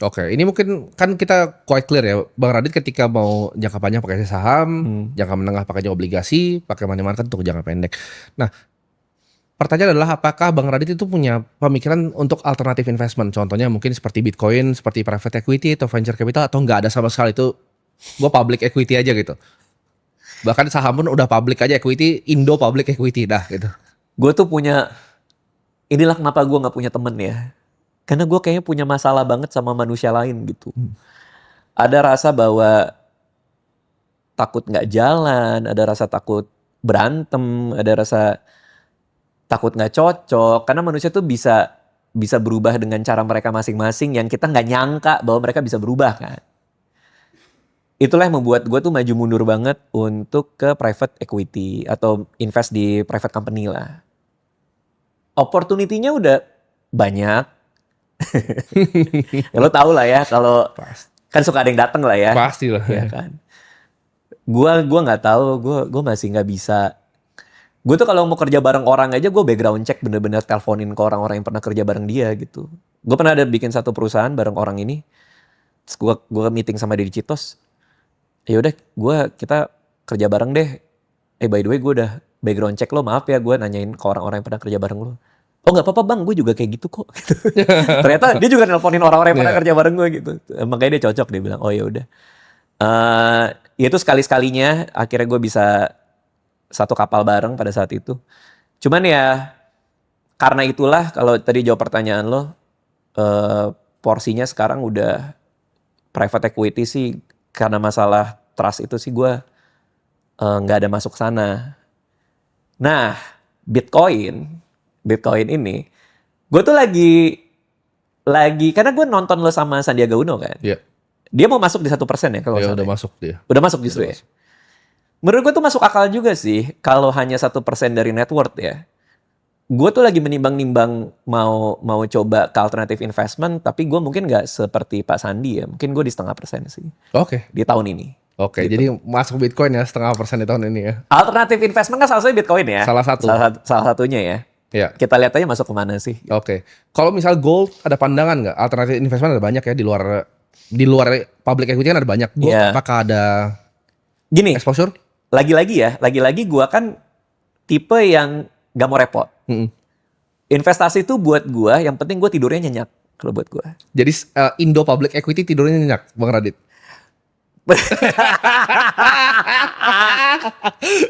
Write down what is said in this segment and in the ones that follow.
Oke, ini mungkin kan kita quite clear ya, Bang Radit ketika mau jangka panjang pakai saham, jangka menengah pakai obligasi, pakai money market untuk jangka pendek. Nah, pertanyaan adalah apakah Bang Radit itu punya pemikiran untuk alternatif investment? Contohnya mungkin seperti Bitcoin, seperti private equity atau venture capital atau nggak ada sama sekali itu gue public equity aja gitu. Bahkan saham pun udah public aja equity, Indo public equity dah gitu. Gue tuh punya, inilah kenapa gue gak punya temen ya. Karena gue kayaknya punya masalah banget sama manusia lain gitu. Ada rasa bahwa takut gak jalan, ada rasa takut berantem, ada rasa takut gak cocok. Karena manusia tuh bisa berubah dengan cara mereka masing-masing yang kita gak nyangka bahwa mereka bisa berubah kan. Itulah yang membuat gue tuh maju mundur banget untuk ke private equity atau invest di private company lah. Opportunity-nya udah banyak. Ya, lo tau lah ya kalau kan suka ada yang datang lah ya. Pasti lah. Ya kan. Gua nggak tahu, gue masih nggak bisa. Gue tuh kalau mau kerja bareng orang aja gue background check, bener-bener teleponin ke orang-orang yang pernah kerja bareng dia gitu. Gue pernah ada bikin satu perusahaan bareng orang ini. Terus gue meeting sama dia di Citos. Ya udah, kita kerja bareng deh. By the way, gue udah background check lo, maaf ya gue nanyain ke orang-orang yang pernah kerja bareng lo. Oh nggak apa-apa bang, gue juga kayak gitu kok. Ternyata dia juga nelponin orang-orang yang pernah kerja bareng gue gitu. Makanya dia cocok, dia bilang oh ya udah. Itu sekali-sekalinya akhirnya gue bisa satu kapal bareng pada saat itu. Cuman ya karena itulah kalau tadi jawab pertanyaan lo, porsinya sekarang udah private equity sih. Karena masalah trust itu sih gue nggak ada masuk sana. Nah, Bitcoin ini, gue tuh lagi karena gue nonton lo sama Sandiaga Uno kan. Iya. Dia mau masuk di 1% ya kalau Ya, salah. udah masuk dia. Udah masuk justru ya. Menurut gue tuh masuk akal juga sih kalau hanya 1% dari net worth ya. Gue tuh lagi menimbang-nimbang mau coba ke alternative investment, tapi gue mungkin nggak seperti Pak Sandi ya. Mungkin gue di 0,5% sih. Oke. Di tahun ini. Oke, Gitu. jadi masuk Bitcoin ya 0,5% di tahun ini ya. Alternative investment kan salah satunya Bitcoin ya. Salah satu. Salah satunya ya. Iya. Kita lihat aja masuk kemana sih. Oke. Kalau misal gold ada pandangan nggak? Alternatif investment ada banyak ya di luar public equity kan ada banyak. Gold Iya. apakah ada Gini, exposure? lagi-lagi gue kan tipe yang gak mau repot. Investasi itu buat gue, yang penting gue tidurnya nyenyak kalau buat gue. Jadi Indo public equity tidurnya nyenyak, Bang Radit.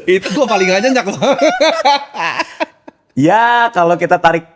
Itu gue paling gak nyenyak Bang. Ya kalau kita tarik